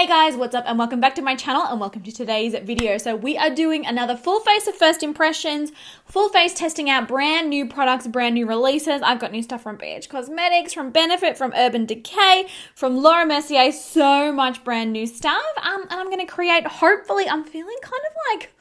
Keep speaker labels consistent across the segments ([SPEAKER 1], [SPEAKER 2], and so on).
[SPEAKER 1] Guys, what's up and welcome back to my channel and welcome to today's video. So we are doing another full face of first impressions, full face testing out brand new products, brand new releases. I've got new stuff from Cosmetics, from Benefit, from Urban Decay, from Laura Mercier, so much brand new stuff. And I'm going to create, hopefully, I'm feeling kind of like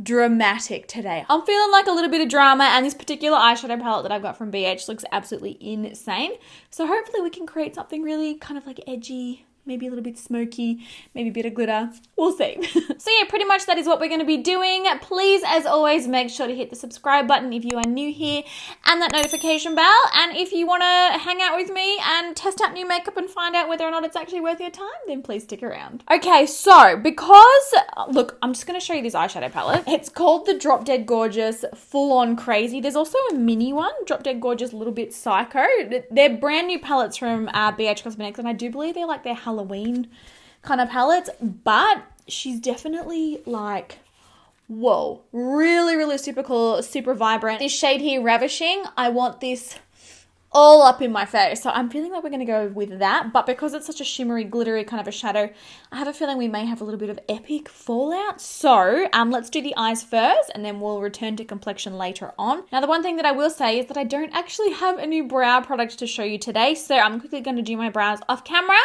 [SPEAKER 1] dramatic today. I'm feeling like a little bit of drama, and this particular eyeshadow palette that I've got from BH looks absolutely insane. So hopefully we can create something really kind of like edgy, maybe a little bit smoky, maybe a bit of glitter. We'll see. So yeah, pretty much that is what we're going to be doing. Please, as always, make sure to hit the subscribe button if you are new here and that notification bell. And if you want to hang out with me and test out new makeup and find out whether or not it's actually worth your time, then please stick around. Okay, so because, look, I'm just going to show you this eyeshadow palette. It's called the Drop Dead Gorgeous Full On Crazy. There's also a mini one, Drop Dead Gorgeous Little Bit Psycho. They're brand new palettes from BH Cosmetics, and I do believe they're like their Halloween kind of palettes, but she's definitely like, whoa, really super cool, super vibrant. This shade here, Ravishing, I want this all up in my face. So I'm feeling like we're going to go with that. But because it's such a shimmery, glittery kind of a shadow, I have a feeling we may have a little bit of epic fallout. So let's do the eyes first and then we'll return to complexion later on. Now, the one thing that I will say is that I don't actually have a new brow product to show you today. So I'm quickly going to do my brows off camera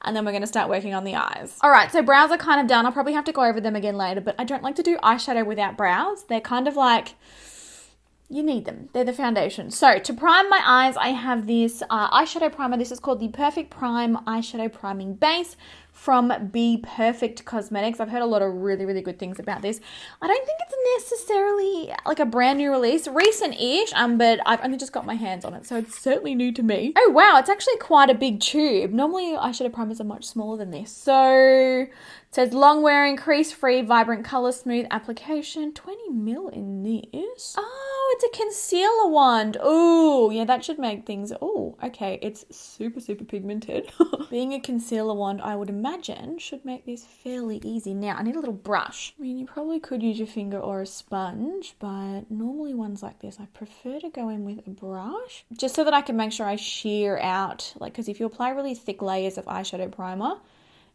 [SPEAKER 1] and then we're going to start working on the eyes. All right, so brows are kind of done. I'll probably have to go over them again later, but I don't like to do eyeshadow without brows. They're kind of like, you need them. They're the foundation. So to prime my eyes, I have this eyeshadow primer. This is called the Perfect Prime Eyeshadow Priming Base from Be Perfect Cosmetics. I've heard a lot of really good things about this. I don't think it's necessarily like a brand new release, recent-ish, but I've only just got my hands on it, so it's certainly new to me. Oh wow, it's actually quite a big tube. Normally eyeshadow primers are much smaller than this. So it says long wearing, crease free, vibrant color, smooth application. 20 mil in this. Oh, it's a concealer wand. Oh, yeah, that should make things. Oh, okay. It's super pigmented. Being a concealer wand, I would imagine, should make this fairly easy. Now, I need a little brush. I mean, you probably could use your finger or a sponge, but normally ones like this, I prefer to go in with a brush just so that I can make sure I sheer out. Like, because if you apply really thick layers of eyeshadow primer,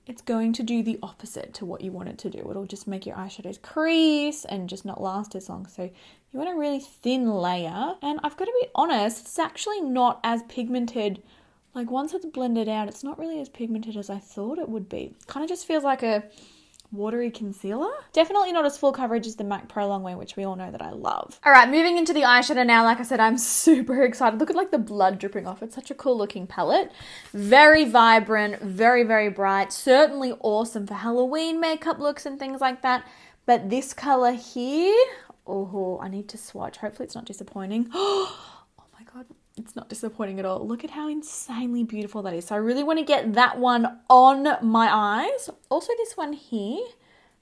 [SPEAKER 1] it's going to do the opposite to what you want it to do. It'll just make your eyeshadows crease and just not last as long. So you want a really thin layer. And I've got to be honest, it's actually not as pigmented. Like once it's blended out, it's not really as pigmented as I thought it would be. It kind of just feels like a watery concealer. Definitely not as full coverage as the MAC Pro Longwear, which we all know that I love. All right, moving into the eyeshadow now. Like I said, I'm super excited. Look at like the blood dripping off. It's such a cool looking palette. Very vibrant, very bright. Certainly awesome for Halloween makeup looks and things like that. But this color here, oh, I need to swatch. Hopefully it's not disappointing. Oh my God. It's not disappointing at all. Look at how insanely beautiful that is. So I really want to get that one on my eyes. Also this one here,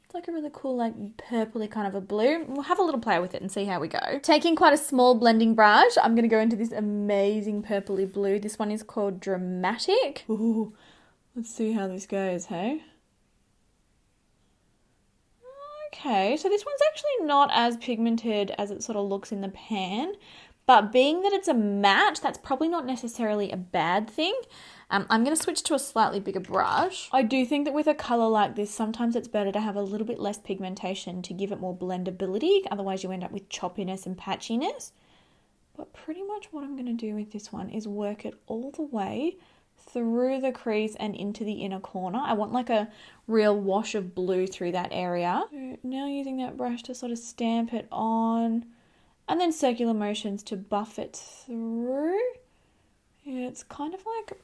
[SPEAKER 1] it's like a really cool like purpley kind of a blue. We'll have a little play with it and see how we go. Taking quite a small blending brush, I'm going to go into this amazing purpley blue. This one is called Dramatic. Ooh, let's see how this goes, hey? Okay, so this one's actually not as pigmented as it sort of looks in the pan. But being that it's a matte, that's probably not necessarily a bad thing. I'm going to switch to a slightly bigger brush. I do think that with a color like this, sometimes it's better to have a little bit less pigmentation to give it more blendability. Otherwise, you end up with choppiness and patchiness. But pretty much what I'm going to do with this one is work it all the way through the crease and into the inner corner. I want like a real wash of blue through that area. So now using that brush to sort of stamp it on. And then circular motions to buff it through. Yeah, it's kind of like,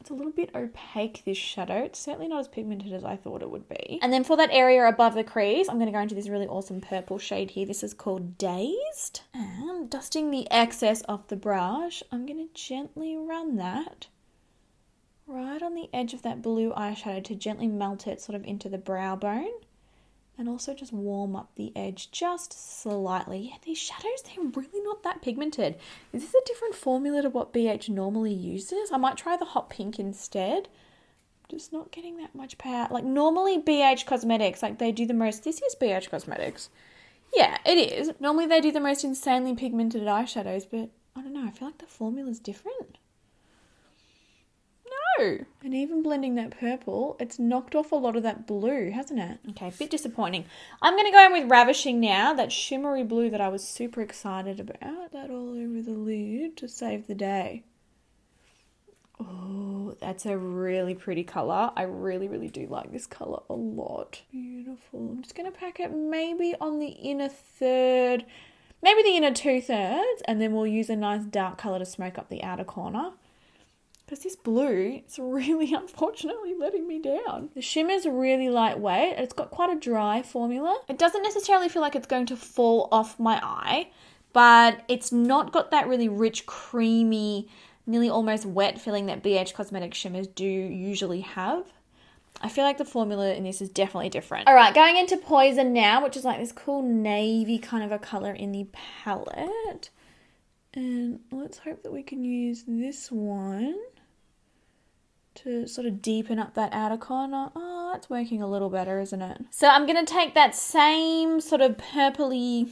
[SPEAKER 1] it's a little bit opaque, this shadow. It's certainly not as pigmented as I thought it would be. And then for that area above the crease, I'm going to go into this really awesome purple shade here. This is called Dazed. And dusting the excess off the brush, I'm going to gently run that right on the edge of that blue eyeshadow to gently melt it sort of into the brow bone. And also just warm up the edge just slightly. Yeah, these shadows, they're really not that pigmented. Is this a different formula to what BH normally uses? I might try the hot pink instead. Just not getting that much power. Like normally BH Cosmetics, like they do the most, this is BH Cosmetics. Yeah, it is. Normally they do the most insanely pigmented eyeshadows, but I don't know, I feel like the formula's different. go. And even blending that purple, it's knocked off a lot of that blue, hasn't it? Okay, a bit disappointing. I'm going to go in with Ravishing now, that shimmery blue that I was super excited about. That all over the lid to save the day. Oh, that's a really pretty colour. I really, really do like this colour a lot. Beautiful. I'm just going to pack it maybe on the inner third, maybe the inner 2/3, and then we'll use a nice dark colour to smoke up the outer corner. Because this blue is really unfortunately letting me down. The shimmer's really lightweight. It's got quite a dry formula. It doesn't necessarily feel like it's going to fall off my eye, but it's not got that really rich, creamy, nearly almost wet feeling that BH Cosmetics shimmers do usually have. I feel like the formula in this is definitely different. All right, going into Poison now, which is like this cool navy kind of a color in the palette. And let's hope that we can use this one to sort of deepen up that outer corner. Oh, that's working a little better, isn't it? So I'm going to take that same sort of purpley,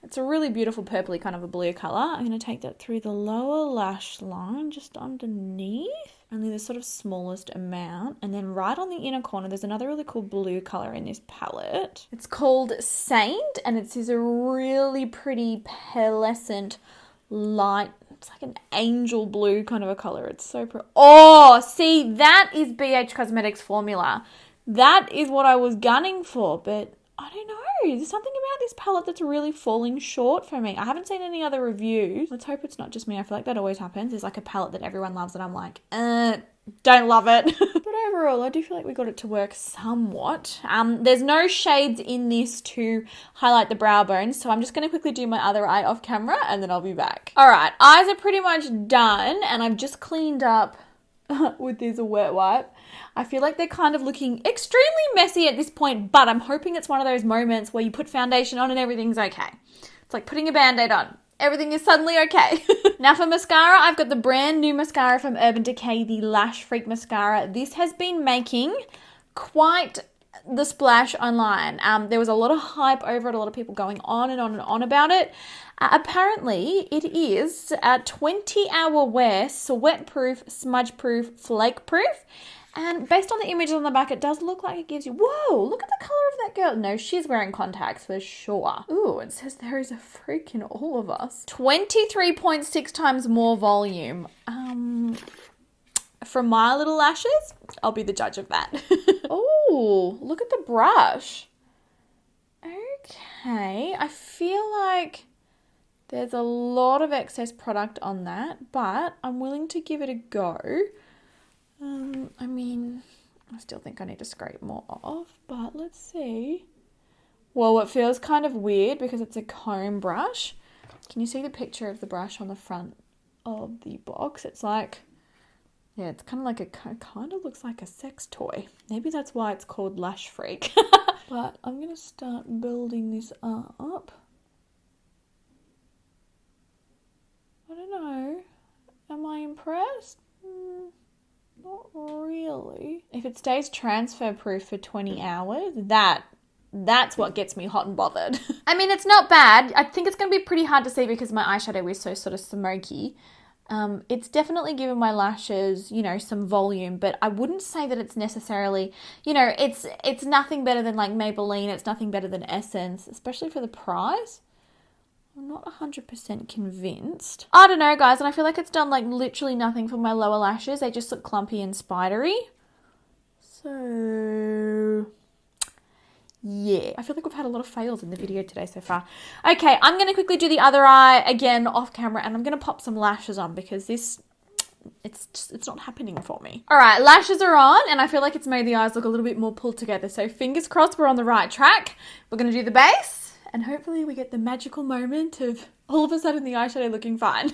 [SPEAKER 1] it's a really beautiful purpley kind of a blue colour. I'm going to take that through the lower lash line, just underneath, only the sort of smallest amount. And then right on the inner corner, there's another really cool blue colour in this palette. It's called Saint, and it's this really pretty pearlescent light, it's like an angel blue kind of a colour. It's so pretty. Oh, see, that is BH Cosmetics formula. That is what I was gunning for, but I don't know. There's something about this palette that's really falling short for me. I haven't seen any other reviews. Let's hope it's not just me. I feel like that always happens. There's like a palette that everyone loves and I'm like, don't love it. But overall, I do feel like we got it to work somewhat. There's no shades in this to highlight the brow bones, so I'm just going to quickly do my other eye off camera and then I'll be back. All right, eyes are pretty much done and I've just cleaned up with this wet wipe. I feel like they're kind of looking extremely messy at this point, but I'm hoping it's one of those moments where you put foundation on and everything's okay. It's like putting a band-aid on. Everything is suddenly okay. Now for mascara, I've got the brand new mascara from Urban Decay, the Lash Freak Mascara. This has been making quite the splash online. There was a lot of hype over it, a lot of people going on and on and on about it. Apparently, it is a 20-hour wear, sweat-proof, smudge-proof, flake-proof. And based on the images on the back, it does look like it gives you... Whoa, look at the colour of that girl. No, she's wearing contacts for sure. Ooh, it says there is a freak in all of us. 23.6 times more volume. From my little lashes, I'll be the judge of that. Oh, look at the brush. Okay, I feel like there's a lot of excess product on that, but I'm willing to give it a go. I mean, I still think I need to scrape more off, but let's see. Well, it feels kind of weird because it's a comb brush. Can you see the picture of the brush on the front of the box? It's like, yeah, it's kind of like kind of looks like a sex toy. Maybe that's why it's called Lash Freak. But I'm going to start building this up. I don't know. Am I impressed? Not really. If it stays transfer proof for 20 hours, that's what gets me hot and bothered. I mean, it's not bad. I think it's going to be pretty hard to see because my eyeshadow is so sort of smoky. It's definitely given my lashes, you know, some volume, but I wouldn't say that it's necessarily, you know, it's nothing better than like Maybelline. It's nothing better than Essence, especially for the price. I'm not 100% convinced. I don't know, guys, and I feel like it's done like literally nothing for my lower lashes. They just look clumpy and spidery. So yeah, I feel like we've had a lot of fails in the video today so far. Okay, I'm going to quickly do the other eye again off camera and I'm going to pop some lashes on because this, it's not happening for me. All right, lashes are on and I feel like it's made the eyes look a little bit more pulled together. So fingers crossed we're on the right track. We're going to do the base. And hopefully we get the magical moment of all of a sudden the eyeshadow looking fine.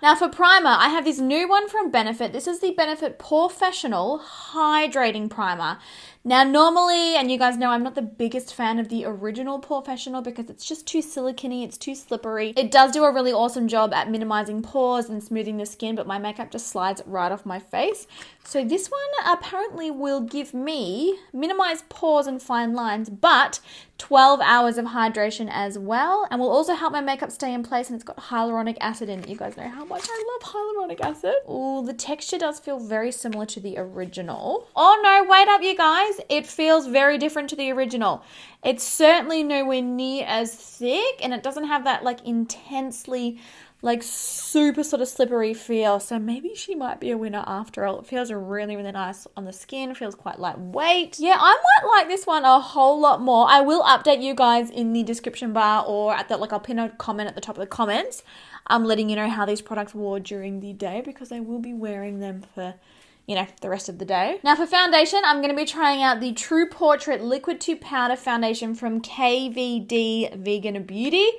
[SPEAKER 1] Now for primer, I have this new one from Benefit. This is the Benefit Professional Hydrating Primer. Now normally, and you guys know I'm not the biggest fan of the original Professional because it's just too silicone-y, it's too slippery. It does do a really awesome job at minimizing pores and smoothing the skin, but my makeup just slides right off my face. So this one apparently will give me minimized pores and fine lines, but 12 hours of hydration as well, and will also help my makeup stay in place place and it's got hyaluronic acid in it. You guys know how much I love hyaluronic acid. Oh, the texture does feel very similar to the original. Oh no, wait up you guys. It feels very different to the original. It's certainly nowhere near as thick and it doesn't have that like intensely like super sort of slippery feel. So maybe she might be a winner after all. It feels really, really nice on the skin. It feels quite lightweight. Yeah, I might like this one a whole lot more. I will update you guys in the description bar or at the, like I'll pin a comment at the top of the comments. I'm letting you know how these products wore during the day because I will be wearing them for, you know, the rest of the day. Now for foundation, I'm going to be trying out the True Portrait Liquid to Powder Foundation from KVD Vegan Beauty.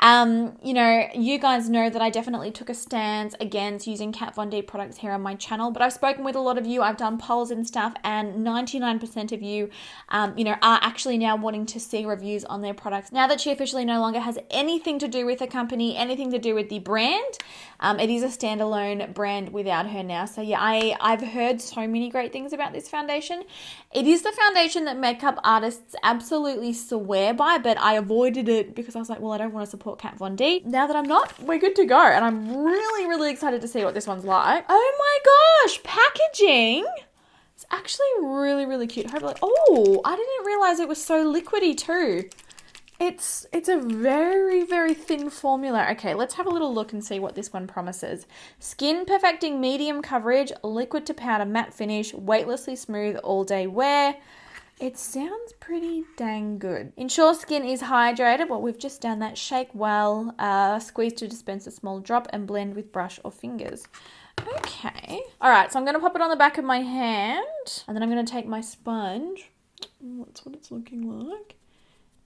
[SPEAKER 1] You know, you guys know that I definitely took a stance against using Kat Von D products here on my channel, but I've spoken with a lot of you, I've done polls and stuff, and 99% of you, you know, are actually now wanting to see reviews on their products. Now that she officially no longer has anything to do with the company, anything to do with the brand, it is a standalone brand without her now. So yeah, I've heard so many great things about this foundation. It is the foundation that makeup artists absolutely swear by, but I avoided it because I was like, well, I don't want to support Kat Von D. Now that I'm not, we're good to go. And I'm really, really excited to see what this one's like. Oh my gosh, packaging. It's actually really, really cute. Hopefully, oh, I didn't realize it was so liquidy too. It's a very, very thin formula. Okay, let's have a little look and see what this one promises. Skin perfecting medium coverage, liquid to powder matte finish, weightlessly smooth all day wear. It sounds pretty dang good. Ensure skin is hydrated. Well, we've just done that. Shake well, squeeze to dispense a small drop and blend with brush or fingers. Okay. All right, so I'm going to pop it on the back of my hand and then I'm going to take my sponge. That's what it's looking like.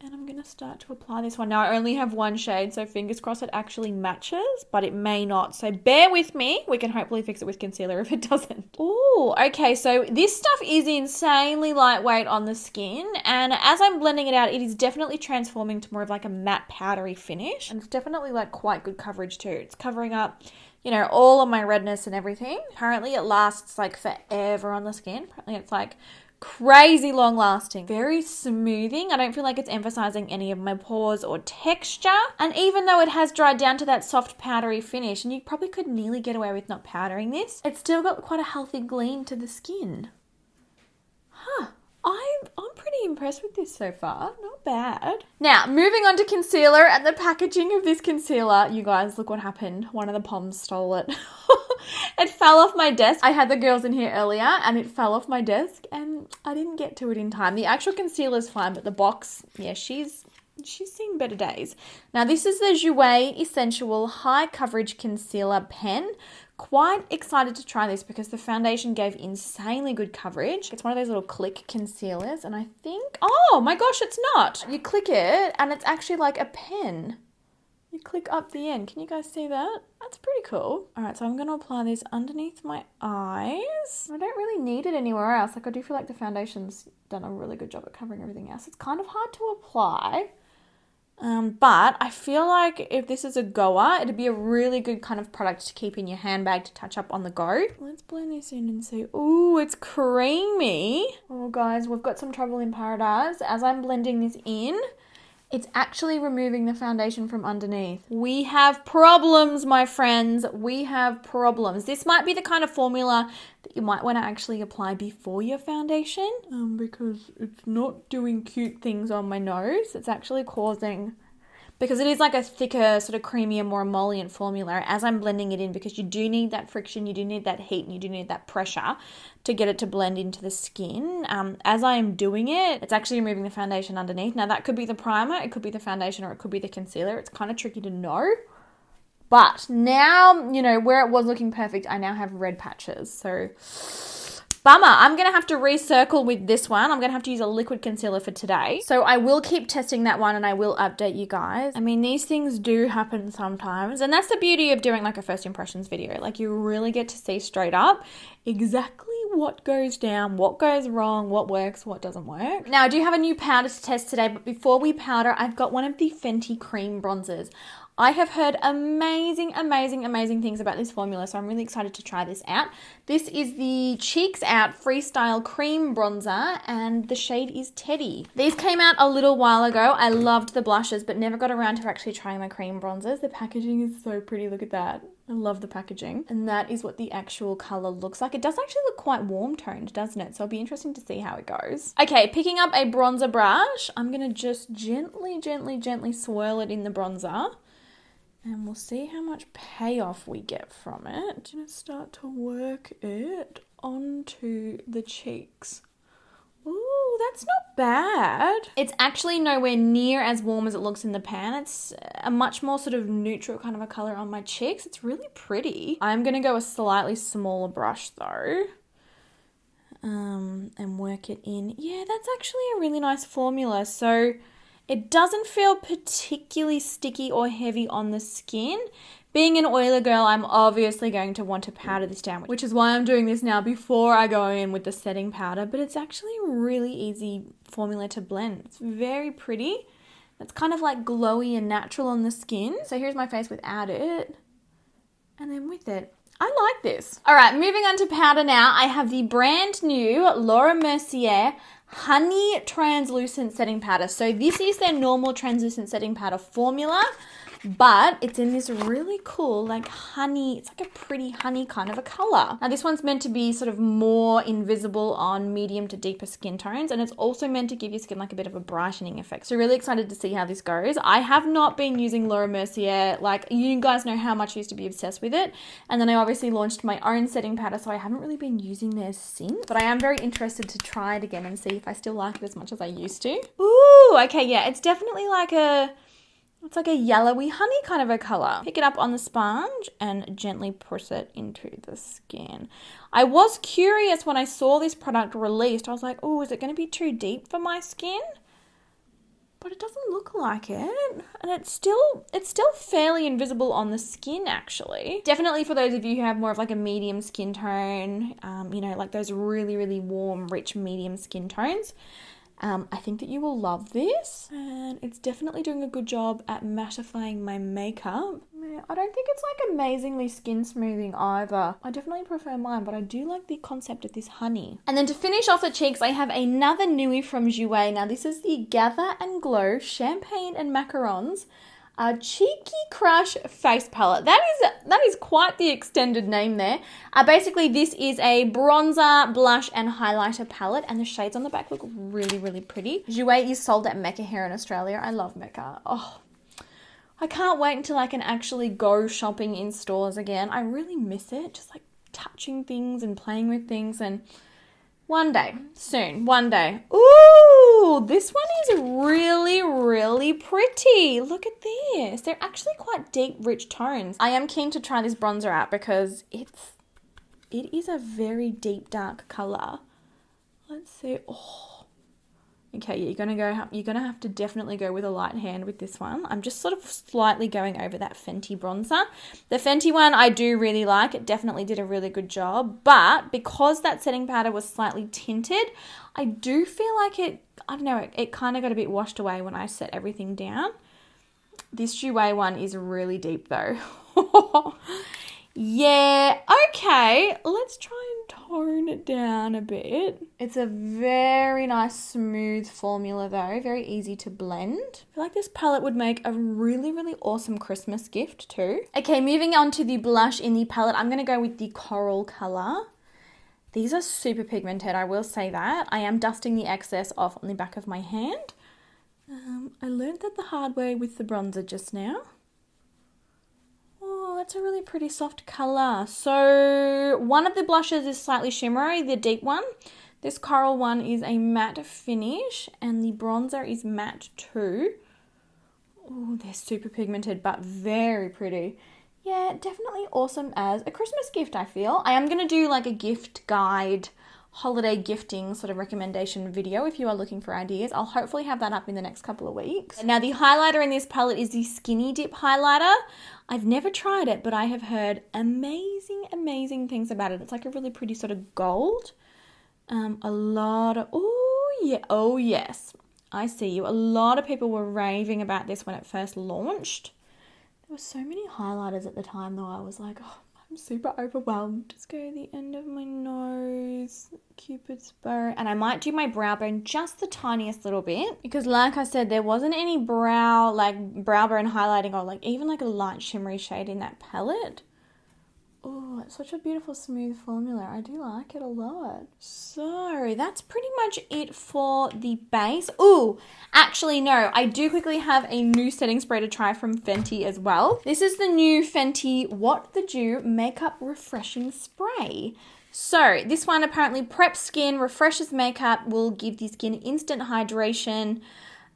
[SPEAKER 1] And I'm going to start to apply this one. Now, I only have one shade, so fingers crossed it actually matches, but it may not. So bear with me. We can hopefully fix it with concealer if it doesn't. Oh, okay. So this stuff is insanely lightweight on the skin. And as I'm blending it out, it is definitely transforming to more of like a matte powdery finish. And it's definitely like quite good coverage too. It's covering up, you know, all of my redness and everything. Apparently it lasts like forever on the skin. Apparently it's like crazy long lasting, very smoothing. I don't feel like it's emphasizing any of my pores or texture, and even though it has dried down to that soft powdery finish, and you probably could nearly get away with not powdering this, it's still got quite a healthy gleam to the skin. I'm pretty impressed with this so far. Not bad. Now, moving on to concealer and the packaging of this concealer. You guys, look what happened. One of the poms stole it. It fell off my desk. I had the girls in here earlier and it fell off my desk and I didn't get to it in time. The actual concealer's fine, but the box, yeah, she's seen better days. Now, this is the Jouer Essential High Coverage Concealer Pen. Quite excited to try this because the foundation gave insanely good coverage. It's one of those little click concealers and I think, oh my gosh, it's not. You click it and it's actually like a pen. You click up the end. Can you guys see that? That's pretty cool. All right, so I'm going to apply this underneath my eyes. I don't really need it anywhere else. Like I do feel like the foundation's done a really good job at covering everything else. It's kind of hard to apply. But I feel like if this is a goer, it'd be a really good kind of product to keep in your handbag to touch up on the go. Let's blend this in and see. Ooh, it's creamy. Oh, guys, we've got some trouble in paradise. As I'm blending this in, it's actually removing the foundation from underneath. We have problems, my friends. We have problems. This might be the kind of formula that you might want to actually apply before your foundation because it's not doing cute things on my nose. It's actually causing, because it is like a thicker, sort of creamier, more emollient formula as I'm blending it in, because you do need that friction, you do need that heat, and you do need that pressure to get it to blend into the skin. As I am doing it, it's actually removing the foundation underneath. Now that could be the primer, it could be the foundation, or it could be the concealer. It's kind of tricky to know. But now, you know, where it was looking perfect, I now have red patches. So bummer. I'm going to have to recircle with this one. I'm going to have to use a liquid concealer for today. So I will keep testing that one and I will update you guys. I mean, these things do happen sometimes. And that's the beauty of doing like a first impressions video. Like you really get to see straight up exactly what goes down, what goes wrong, what works, what doesn't work. Now I do have a new powder to test today, but before we powder, I've got one of the Fenty cream bronzers. I have heard amazing things about this formula, so I'm really excited to try this out. This is the Cheeks Out Freestyle Cream Bronzer, and the shade is Teddy. These came out a little while ago. I loved the blushes, but never got around to actually trying my cream bronzers. The packaging is so pretty. Look at that. I love the packaging. And that is what the actual color looks like. It does actually look quite warm toned, doesn't it? So it'll be interesting to see how it goes. Okay, picking up a bronzer brush. I'm going to just gently swirl it in the bronzer. And we'll see how much payoff we get from it. I'm going to start to work it onto the cheeks. Ooh, that's not bad. It's actually nowhere near as warm as it looks in the pan. It's a much more sort of neutral kind of a color on my cheeks. It's really pretty. I'm going to go a slightly smaller brush though. And work it in. Yeah, that's actually a really nice formula. So it doesn't feel particularly sticky or heavy on the skin. Being an oiler girl, I'm obviously going to want to powder this down, which is why I'm doing this now before I go in with the setting powder, but it's actually a really easy formula to blend. It's very pretty. It's kind of like glowy and natural on the skin. So here's my face without it, and then with it. I like this. All right, moving on to powder now. I have the brand new Laura Mercier Honey Translucent Setting Powder. So this is their normal translucent setting powder formula, but it's in this really cool like honey, it's like a pretty honey kind of a color. Now this one's meant to be sort of more invisible on medium to deeper skin tones, and it's also meant to give your skin like a bit of a brightening effect. So really excited to see how this goes. I have not been using Laura Mercier, like you guys know how much I used to be obsessed with it, and then I obviously launched my own setting powder, so I haven't really been using theirs since, but I am very interested to try it again and see if I still like it as much as I used to. Ooh, okay, yeah, it's definitely like it's like a yellowy honey kind of a color. Pick it up on the sponge and gently push it into the skin. I was curious when I saw this product released. I was like, oh, is it going to be too deep for my skin? But it doesn't look like it. And it's still fairly invisible on the skin actually. Definitely for those of you who have more of like a medium skin tone, you know, like those really warm, rich medium skin tones. I think that you will love this, and it's definitely doing a good job at mattifying my makeup. I don't think it's like amazingly skin smoothing either. I definitely prefer mine, but I do like the concept of this honey. And then to finish off the cheeks, I have another newie from Jouer. Now this is the Gather and Glow Champagne and Macarons Cheeky Crush Face Palette. That is quite the extended name there. Basically, this is a bronzer, blush, and highlighter palette, and the shades on the back look really pretty. Jouer is sold at Mecca here in Australia. I love Mecca. Oh, I can't wait until I can actually go shopping in stores again. I really miss it, just like touching things and playing with things, and one day, soon, one day. Ooh, this one is really pretty. Look at this. They're actually quite deep, rich tones. I am keen to try this bronzer out because it is a very deep, dark color. Let's see. Oh. Okay, yeah, you're gonna have to definitely go with a light hand with this one. I'm just sort of slightly going over that Fenty bronzer. The Fenty one I do really like. It definitely did a really good job, but because that setting powder was slightly tinted, I do feel like it kind of got a bit washed away when I set everything down. This Jouer one is really deep though. Yeah, okay, let's try and tone it down a bit. It's a very nice smooth formula though, very easy to blend. I feel like this palette would make a really awesome Christmas gift too. Okay, moving on to the blush in the palette, I'm going to go with the coral color. These are super pigmented, I will say that. I am dusting the excess off on the back of my hand. I learned that the hard way with the bronzer just now. Oh, that's a really pretty soft color. So one of the blushes is slightly shimmery, the deep one. This coral one is a matte finish, and the bronzer is matte too. Oh, they're super pigmented, but very pretty. Yeah, definitely awesome as a Christmas gift, I feel. I am going to do like a gift guide, holiday gifting sort of recommendation video if you are looking for ideas. I'll hopefully have that up in the next couple of weeks. Now the highlighter in this palette is the Skinny Dip highlighter. I've never tried it, but I have heard amazing things about it. It's like a really pretty sort of gold. Oh yes, I see you. A lot of people were raving about this when it first launched. There were so many highlighters at the time though. I was like, oh, I'm super overwhelmed. Just go to the end of my nose, Cupid's bow, and I might do my brow bone just the tiniest little bit because like I said, there wasn't any brow bone highlighting or like even like a light shimmery shade in that palette. Oh, it's such a beautiful smooth formula. I do like it a lot. So that's pretty much it for the base. Oh, actually no, I do quickly have a new setting spray to try from Fenty as well. This is the new Fenty What the Dew Makeup Refreshing Spray. So this one apparently preps skin, refreshes makeup, will give the skin instant hydration.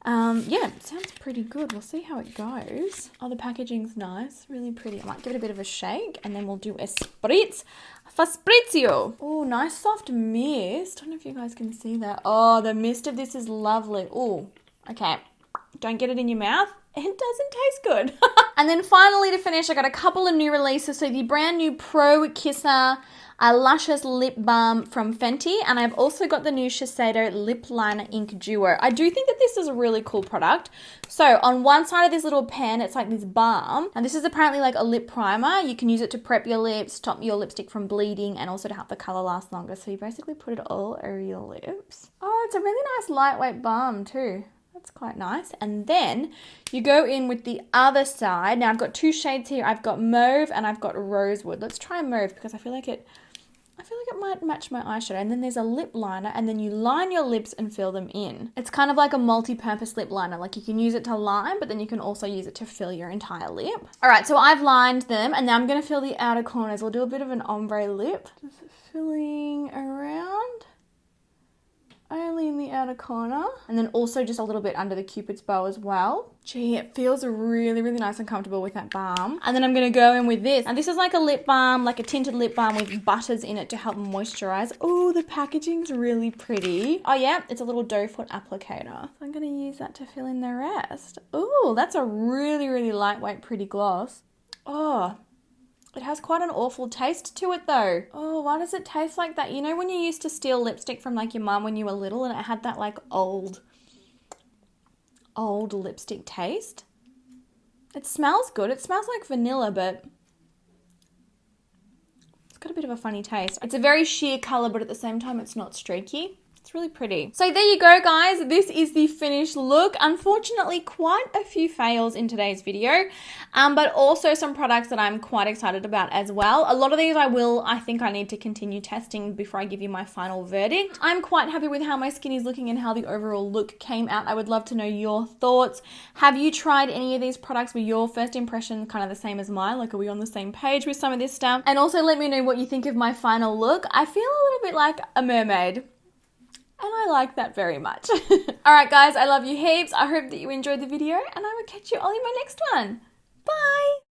[SPEAKER 1] Yeah, it sounds pretty good. We'll see how it goes. Oh, the packaging's nice. Really pretty. I might give it a bit of a shake and then we'll do a spritz for spritzio. Oh, nice soft mist. I don't know if you guys can see that. Oh, the mist of this is lovely. Oh, okay. Don't get it in your mouth. It doesn't taste good. And then finally to finish, I got a couple of new releases. So the brand new Pro Kisser Luscious Lip Balm from Fenty, and I've also got the new Shiseido Lip Liner Ink Duo. I do think that this is a really cool product. So on one side of this little pen, it's like this balm, and this is apparently like a lip primer. You can use it to prep your lips, stop your lipstick from bleeding, and also to help the color last longer. So you basically put it all over your lips. Oh, it's a really nice lightweight balm too. That's quite nice. And then you go in with the other side. Now I've got two shades here. I've got mauve and I've got rosewood. Let's try mauve because I feel like it might match my eyeshadow. And then there's a lip liner, and then you line your lips and fill them in. It's kind of like a multi-purpose lip liner. Like you can use it to line, but then you can also use it to fill your entire lip. All right, so I've lined them, and now I'm going to fill the outer corners. We'll do a bit of an ombre lip. Just filling around. Only in the outer corner, and then also just a little bit under the Cupid's bow as well. Gee, it feels really, really nice and comfortable with that balm. And then I'm going to go in with this. And this is like a lip balm, like a tinted lip balm with butters in it to help moisturize. Oh, the packaging's really pretty. Oh yeah, it's a little doe foot applicator. So I'm going to use that to fill in the rest. Oh, that's a really, really lightweight, pretty gloss. Oh, it has quite an awful taste to it though. Oh, why does it taste like that? You know when you used to steal lipstick from like your mum when you were little and it had that like old lipstick taste? It smells good. It smells like vanilla, but it's got a bit of a funny taste. It's a very sheer color, but at the same time it's not streaky. It's really pretty. So there you go, guys. This is the finished look. Unfortunately, quite a few fails in today's video, but also some products that I'm quite excited about as well. A lot of these I think I need to continue testing before I give you my final verdict. I'm quite happy with how my skin is looking and how the overall look came out. I would love to know your thoughts. Have you tried any of these products? Were your first impression kind of the same as mine? Like, are we on the same page with some of this stuff? And also let me know what you think of my final look. I feel a little bit like a mermaid. And I like that very much. All right, guys, I love you heaps. I hope that you enjoyed the video, and I will catch you all in my next one. Bye.